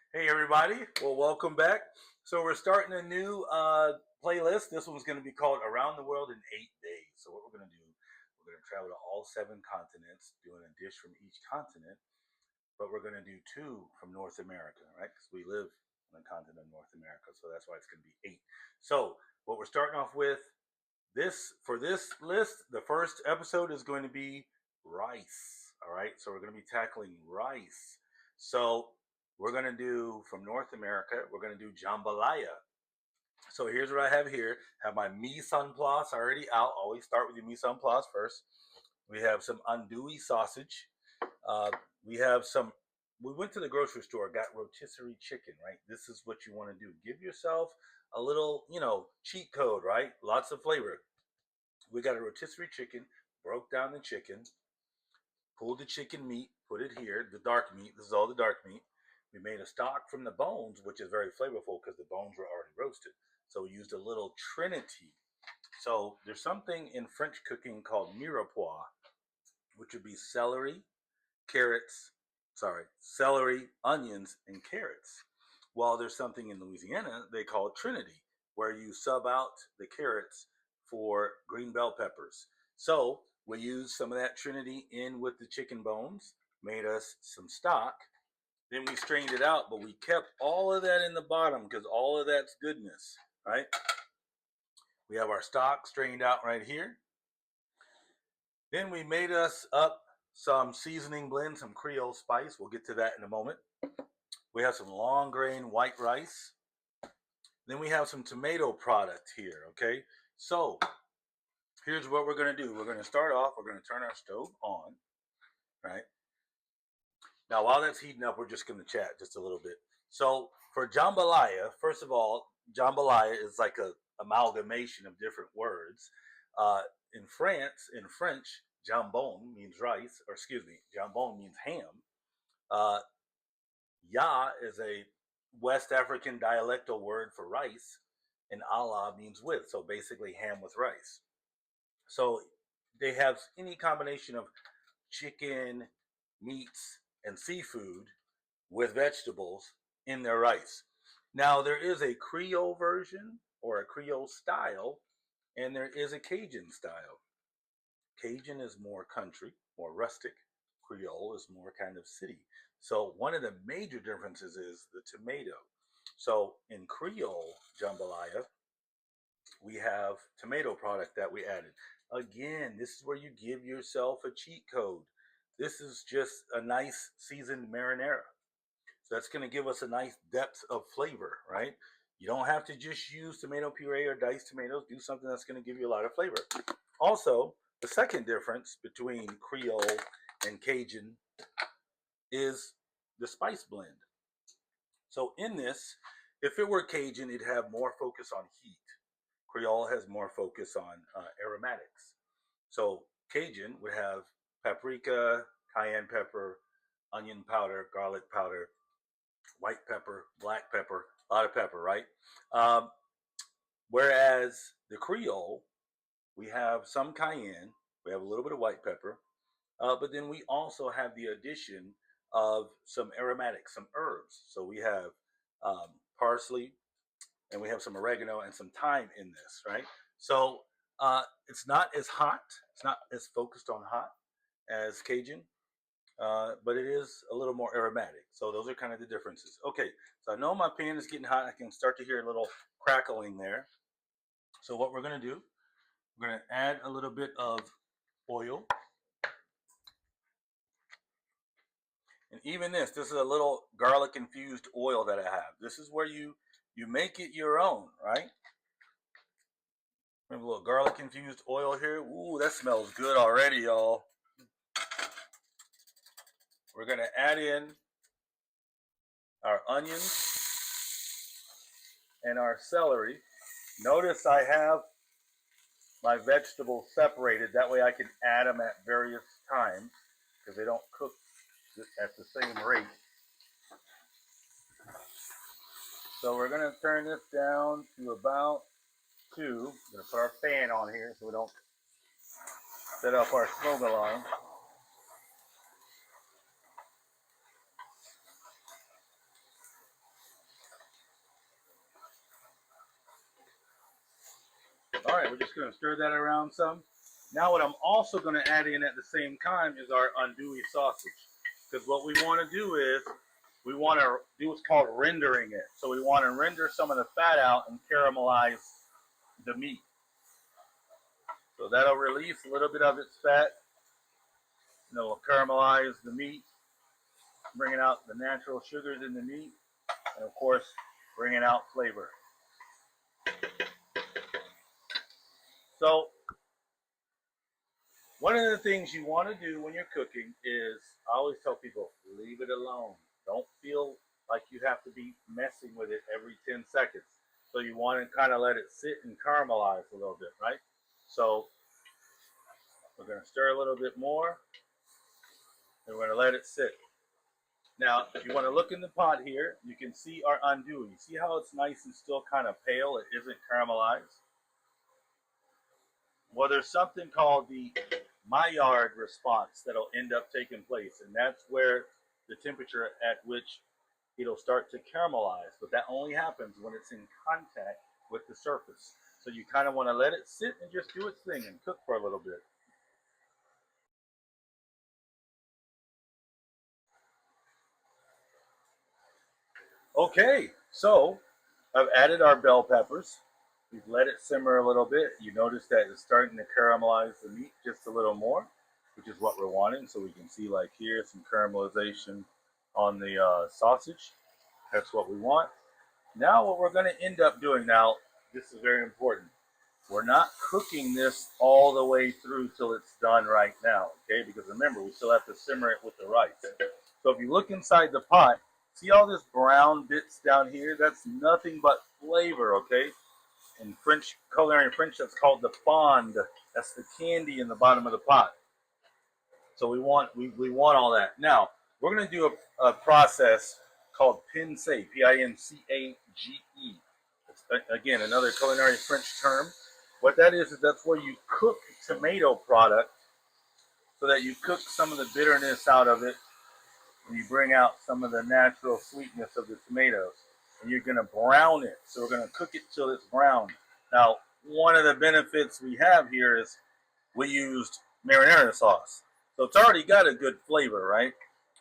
Hey everybody, well welcome back. So we're starting a new playlist. This one's going to be called Around the World in 8 Days. So what we're going to do, we're going to travel to all 7 continents, doing a dish from each continent, but we're going to do 2 from North America, right? Because we live on the continent of North America, so that's why it's going to be 8. So what we're starting off with, this list, the first episode is going to be rice. All right, so we're going to be tackling rice. So we're going to do from North America. We're going to do jambalaya. So here's what I have here. I have my mise en place already out. Always start with your mise en place first. We have some andouille sausage. Uh, we have some. We went to the grocery store, got rotisserie chicken. Right. This is what you want to do. Give yourself a little, cheat code. Right. Lots of flavor. We got a rotisserie chicken. Broke down the chicken. Pulled the chicken meat. Put it here. The dark meat. This is all the dark meat. We made a stock from the bones, which is very flavorful because the bones were already roasted. So we used a little trinity. So there's something in French cooking called mirepoix, which would be carrots, celery, onions, and carrots. While there's something in Louisiana they call trinity, where you sub out the carrots for green bell peppers. So we used some of that trinity in with the chicken bones, made us some stock, then we strained it out, but we kept all of that in the bottom because all of that's goodness, right? We have our stock strained out right here. Then we made us up some seasoning blend, some Creole spice. We'll get to that in a moment. We have some long grain white rice. Then we have some tomato product here, okay? So here's what we're going to do. We're going to start off, we're going to turn our stove on, right? Now, while that's heating up, we're just going to chat just a little bit. So for jambalaya, first of all, jambalaya is like a amalgamation of different words. In France, in French, jambon means rice, or excuse me, jambon means ham. Uh, Ya is a West African dialectal word for rice, and Allah means with. So basically, ham with rice. So they have any combination of chicken, meats, and seafood with vegetables in their rice. Now, there is a Creole version or a Creole style, and there is a Cajun style. Cajun is more country, more rustic. Creole is more kind of city. So, one of the major differences is the tomato. So, in Creole jambalaya, we have tomato product that we added. Again, this is where you give yourself a cheat code. This is just a nice seasoned marinara. So that's going to give us a nice depth of flavor, right? You don't have to just use tomato puree or diced tomatoes. Do something that's going to give you a lot of flavor. Also, the second difference between Creole and Cajun is the spice blend. So in this, if it were Cajun, it'd have more focus on heat. Creole has more focus on aromatics. So Cajun would have paprika, cayenne pepper, onion powder, garlic powder, white pepper, black pepper, a lot of pepper, right? Um, Whereas the Creole, we have some cayenne, we have a little bit of white pepper, but then we also have the addition of some aromatics, some herbs. So we have parsley, and we have some oregano and some thyme in this, right? So it's not as hot, it's not as focused on hot as Cajun, but it is a little more aromatic. So those are kind of the differences. Okay, so I know my pan is getting hot. I can start to hear a little crackling there. So what we're going to do, we're going to add a little bit of oil. And even this is a little garlic infused oil that I have. This is where you make it your own, right? We have a little garlic infused oil here. Ooh, that smells good already, y'all. We're going to add in our onions and our celery. Notice I have my vegetables separated. That way I can add them at various times because they don't cook at the same rate. So we're going to turn this down to about 2. We're going to put our fan on here so we don't set up our smoke alarm. going to stir that around some. Now what I'm also going to add in at the same time is our andouille sausage. Because what we want to do is we want to do what's called rendering it. So we want to render some of the fat out and caramelize the meat. So that'll release a little bit of its fat. And it'll caramelize the meat, bringing out the natural sugars in the meat, and of course, bringing out flavor. So one of the things you want to do when you're cooking is, I always tell people, leave it alone. Don't feel like you have to be messing with it every 10 seconds. So you want to kind of let it sit and caramelize a little bit, right? So we're going to stir a little bit more, and we're going to let it sit. Now, if you want to look in the pot here, you can see our andouille. See how it's nice and still kind of pale? It isn't caramelized. Well, there's something called the Maillard response that'll end up taking place, and that's where the temperature at which it'll start to caramelize. But that only happens when it's in contact with the surface. So you kind of want to let it sit and just do its thing and cook for a little bit. Okay, so I've added our bell peppers. We've let it simmer a little bit. You notice that it's starting to caramelize the meat just a little more, which is what we're wanting. So we can see, like here, some caramelization on the sausage. That's what we want. Now what we're going to end up doing, now this is very important, we're not cooking this all the way through till it's done right now, okay? Because remember, we still have to simmer it with the rice. So if you look inside the pot, see all this brown bits down here? That's nothing but flavor, okay? In French, culinary French, that's called the fond. That's the candy in the bottom of the pot. So we want all that. Now, we're going to do a process called pince, P-I-N-C-A-G-E. It's, again, another culinary French term. What that is that's where you cook tomato product so that you cook some of the bitterness out of it and you bring out some of the natural sweetness of the tomatoes. And you're going to brown it. So we're going to cook it till it's brown. Now, one of the benefits we have here is we used marinara sauce. So it's already got a good flavor, right?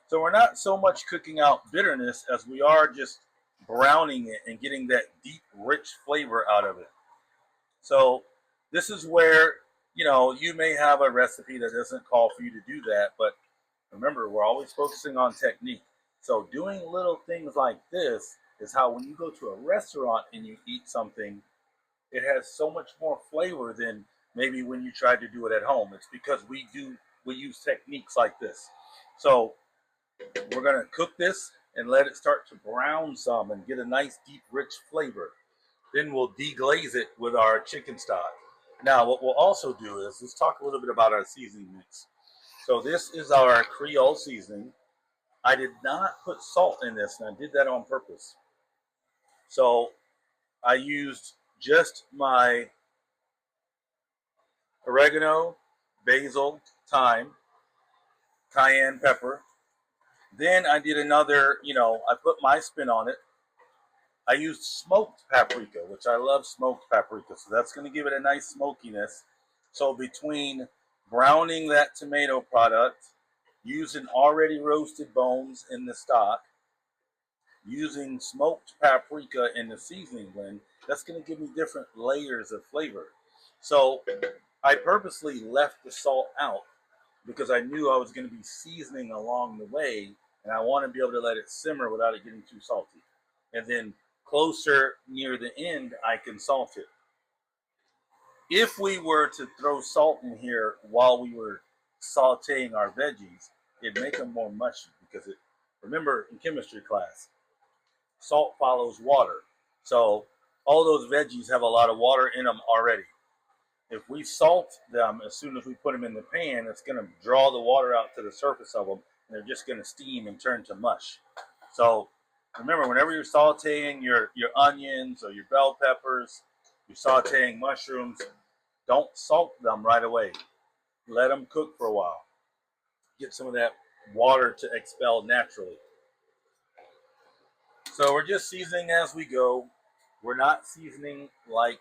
So we're not so much cooking out bitterness as we are just browning it and getting that deep, rich flavor out of it. So this is where, you may have a recipe that doesn't call for you to do that, but remember, we're always focusing on technique. So doing little things like this is how when you go to a restaurant and you eat something, it has so much more flavor than maybe when you try to do it at home. It's because we use techniques like this. So we're going to cook this and let it start to brown some and get a nice deep rich flavor. Then we'll deglaze it with our chicken stock. Now what we'll also do is, let's talk a little bit about our seasoning mix. So this is our Creole seasoning. I did not put salt in this, and I did that on purpose. So I used just my oregano, basil, thyme, cayenne pepper. Then I did another, I put my spin on it. I used smoked paprika, which I love smoked paprika. So that's going to give it a nice smokiness. So between browning that tomato product, using already roasted bones in the stock, using smoked paprika in the seasoning blend, that's going to give me different layers of flavor. So I purposely left the salt out because I knew I was going to be seasoning along the way, and I want to be able to let it simmer without it getting too salty. And then closer near the end, I can salt it. If we were to throw salt in here while we were sauteing our veggies, it'd make them more mushy because remember in chemistry class, salt follows water. So all those veggies have a lot of water in them already. If we salt them as soon as we put them in the pan, it's going to draw the water out to the surface of them, and they're just going to steam and turn to mush. So remember, whenever you're sauteing your onions or your bell peppers, you're sauteing mushrooms, don't salt them right away. Let them cook for a while. Get some of that water to expel naturally. So we're just seasoning as we go. We're not seasoning like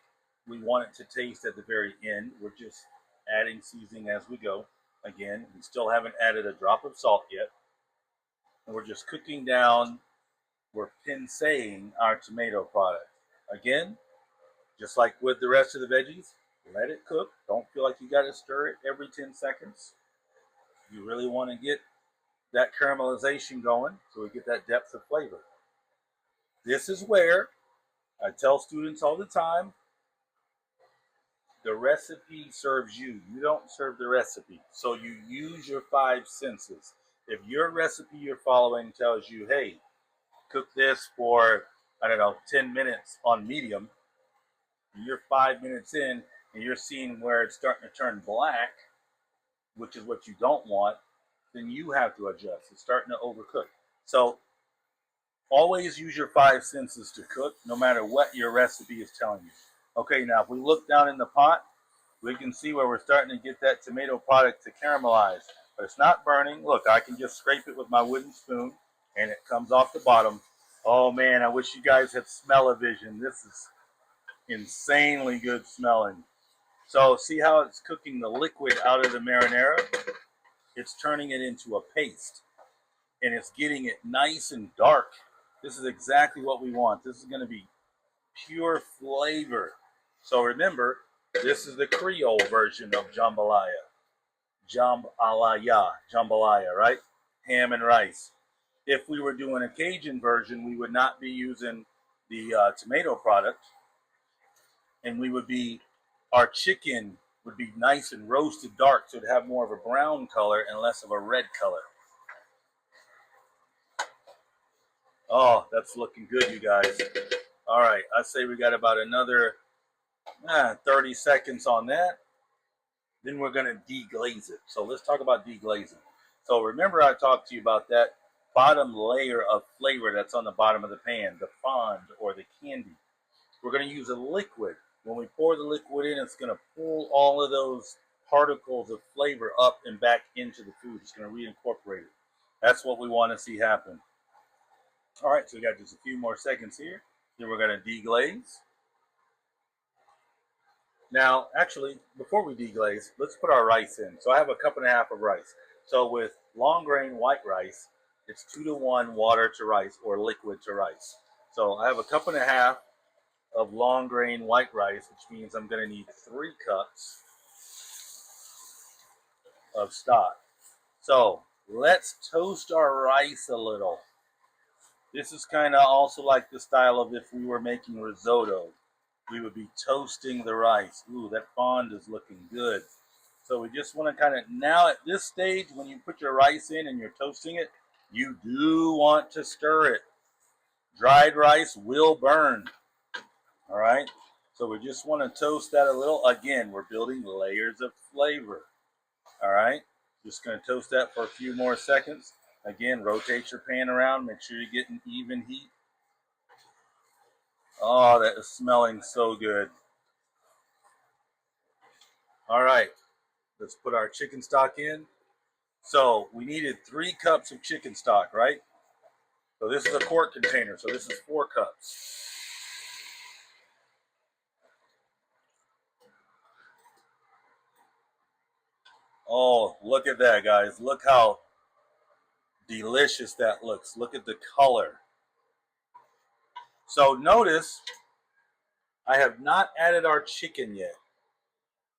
We want it to taste at the very end. We're just adding seasoning as we go. Again, we still haven't added a drop of salt yet. And we're just cooking down, we're pinceing our tomato product. Again, just like with the rest of the veggies, let it cook. Don't feel like you got to stir it every 10 seconds. You really want to get that caramelization going so we get that depth of flavor. This is where I tell students all the time, the recipe serves you. You don't serve the recipe. So you use your five senses. If your recipe you're following tells you, hey, cook this for, I don't know, 10 minutes on medium, you're 5 minutes in and you're seeing where it's starting to turn black, which is what you don't want, then you have to adjust. It's starting to overcook. So always use your five senses to cook, no matter what your recipe is telling you. Okay, now if we look down in the pot, we can see where we're starting to get that tomato product to caramelize. But it's not burning. Look, I can just scrape it with my wooden spoon and it comes off the bottom. Oh man, I wish you guys had smell-o-vision. This is insanely good smelling. So see how it's cooking the liquid out of the marinara? It's turning it into a paste and it's getting it nice and dark. This is exactly what we want. This is going to be pure flavor. So remember, this is the Creole version of jambalaya. Jambalaya, right? Ham and rice. If we were doing a Cajun version, we would not be using the tomato product, and our chicken would be nice and roasted dark, so it'd have more of a brown color and less of a red color. Oh, that's looking good, you guys. All right, I say we got about another 30 seconds on that. Then we're going to deglaze it. So let's talk about deglazing. So remember I talked to you about that bottom layer of flavor that's on the bottom of the pan, the fond or the candy. We're going to use a liquid. When we pour the liquid in, it's going to pull all of those particles of flavor up and back into the food. It's going to reincorporate it. That's what we want to see happen. All right, so we got just a few more seconds here. Then we're going to deglaze. Now, actually, before we deglaze, let's put our rice in. So I have a cup and a half of rice. So with long grain white rice, it's 2-to-1 water to rice or liquid to rice. So I have a cup and a half of long grain white rice, which means I'm going to need 3 cups of stock. So let's toast our rice a little. This is kind of also like the style of if we were making risotto. We would be toasting the rice. Ooh, that fond is looking good. So we just want to kind of, now at this stage, when you put your rice in and you're toasting it, you do want to stir it. Dried rice will burn. All right? So we just want to toast that a little. Again, we're building layers of flavor. All right? Just going to toast that for a few more seconds. Again, rotate your pan around. Make sure you're getting even heat. Oh, that is smelling so good. All right, let's put our chicken stock in. So we needed 3 cups of chicken stock, right? So this is a quart container, so this is 4 cups. Oh, look at that, guys. Look how delicious that looks. Look at the color. So notice I have not added our chicken yet.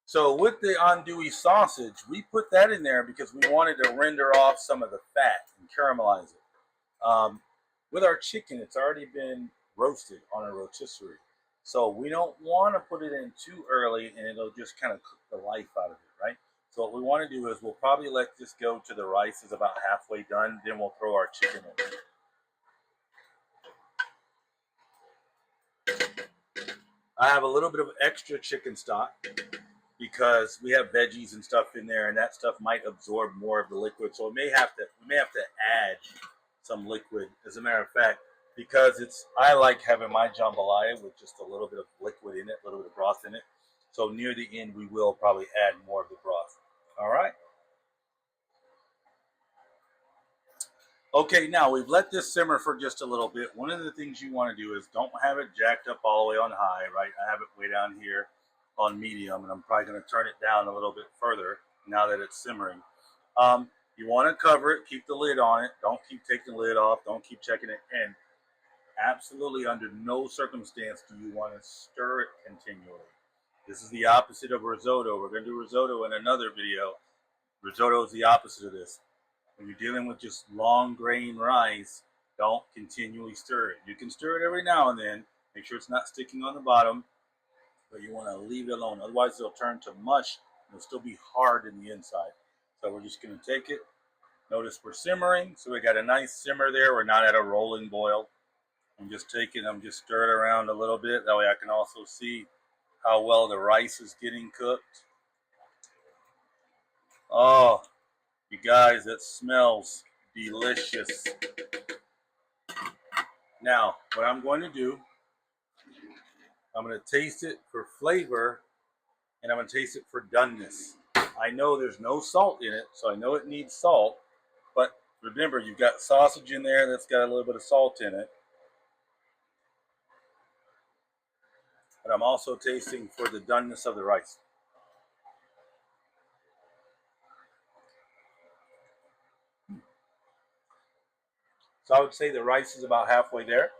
So with the andouille sausage, we put that in there because we wanted to render off some of the fat and caramelize it. With our chicken, it's already been roasted on a rotisserie. So we don't want to put it in too early and it'll just kind of cook the life out of it, right? So what we want to do is we'll probably let this go to the rice is about halfway done. Then we'll throw our chicken in. I have a little bit of extra chicken stock because we have veggies and stuff in there, and that stuff might absorb more of the liquid. So we may have to add some liquid. As a matter of fact, because I like having my jambalaya with just a little bit of liquid in it, a little bit of broth in it. So near the end, we will probably add more of the broth. All right. Okay, now we've let this simmer for just a little bit. One of the things you want to do is don't have it jacked up all the way on high, right? I have it way down here. on medium, and I'm probably going to turn it down a little bit further now that it's simmering. You want to cover it, keep the lid on it. Don't keep taking the lid off. Don't keep checking it. And absolutely under no circumstance do you want to stir it continually. This is the opposite of risotto. We're going to do risotto in another video. Risotto is the opposite of this. When you're dealing with just long grain rice, don't continually stir it. You can stir it every now and then. Make sure it's not sticking on the bottom, but you want to leave it alone. Otherwise, it'll turn to mush and it'll still be hard in the inside. So we're just going to take it. Notice we're simmering, so we got a nice simmer there. We're not at a rolling boil. I'm just stirring around a little bit. That way I can also see how well the rice is getting cooked. Oh, you guys, that smells delicious. Now, what I'm going to do, I'm going to taste it for flavor, and I'm going to taste it for doneness. I know there's no salt in it, so I know it needs salt. But remember, you've got sausage in there that's got a little bit of salt in it. But I'm also tasting for the doneness of the rice. So I would say the rice is about halfway there.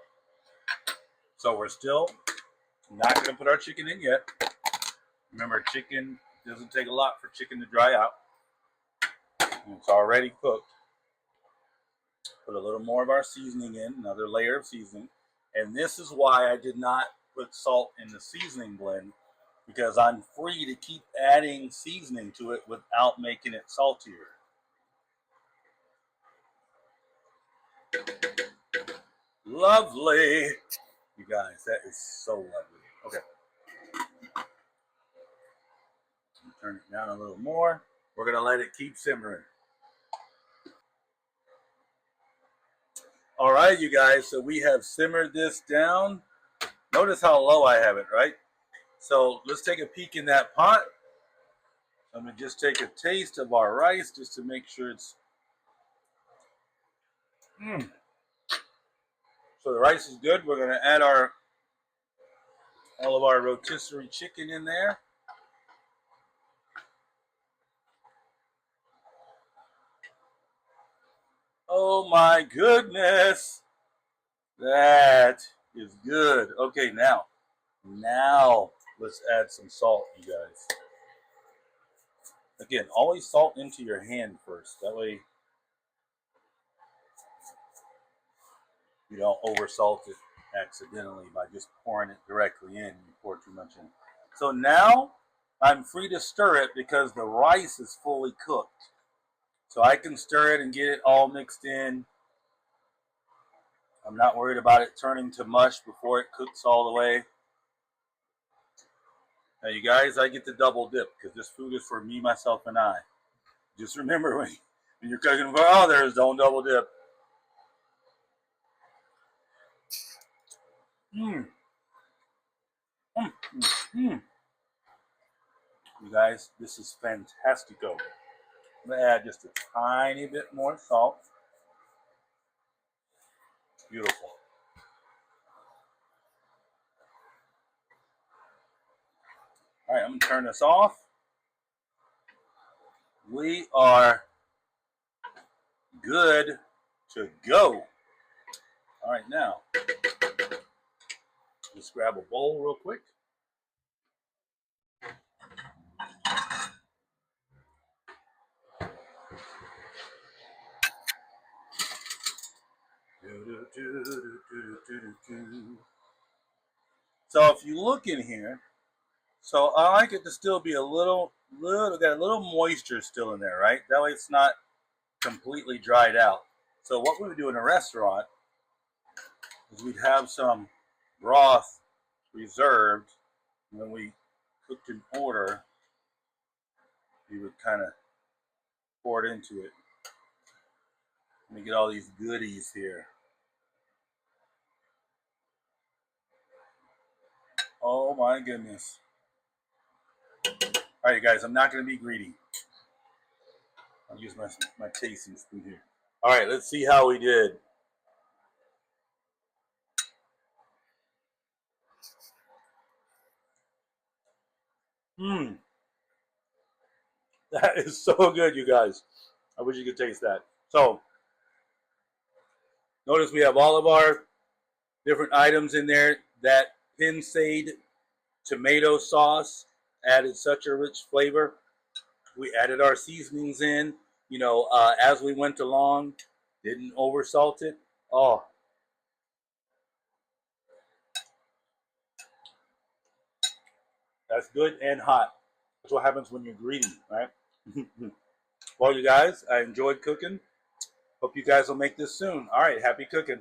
So we're still not going to put our chicken in yet. Remember, chicken doesn't take a lot for chicken to dry out. It's already cooked. Put a little more of our seasoning in, another layer of seasoning. And this is why I did not put salt in the seasoning blend, because I'm free to keep adding seasoning to it without making it saltier. Lovely. You guys, that is so lovely. Okay. Turn it down a little more. We're going to let it keep simmering. All right, you guys, so we have simmered this down. Notice how low I have it, right? So let's take a peek in that pot. I'm going to just take a taste of our rice just to make sure it's... So the rice is good. We're going to add all of our rotisserie chicken in there. Oh my goodness. That is good. Okay, now let's add some salt, you guys. Again, always salt into your hand first. That way you don't oversalt it accidentally by just pouring it directly in. You pour too much in. So now I'm free to stir it because the rice is fully cooked. So I can stir it and get it all mixed in. I'm not worried about it turning to mush before it cooks all the way. Now, you guys, I get the double dip because this food is for me, myself, and I. Just remember when you're cooking for others, don't double dip. You guys, this is fantastico. I'm going to add just a tiny bit more salt. Beautiful. All right, I'm going to turn this off. We are good to go. All right, now, just grab a bowl real quick. So if you look in here, so I like it to still be got a little moisture still in there, right? That way it's not completely dried out. So what we would do in a restaurant is we'd have some broth reserved. When we cooked in order, we would kind of pour it into it. Let me get all these goodies here. Oh my goodness. All right, guys, I'm not going to be greedy. I'll use my tasting spoon here. All right, let's see how we did. Mmm, that is so good, you guys. I wish you could taste that. So notice we have all of our different items in there. That pinsade tomato sauce added such a rich flavor. We added our seasonings in, as we went along. Didn't oversalt it. Oh, that's good and hot. That's what happens when you're greedy, right? Well, you guys, I enjoyed cooking. Hope you guys will make this soon. All right, happy cooking.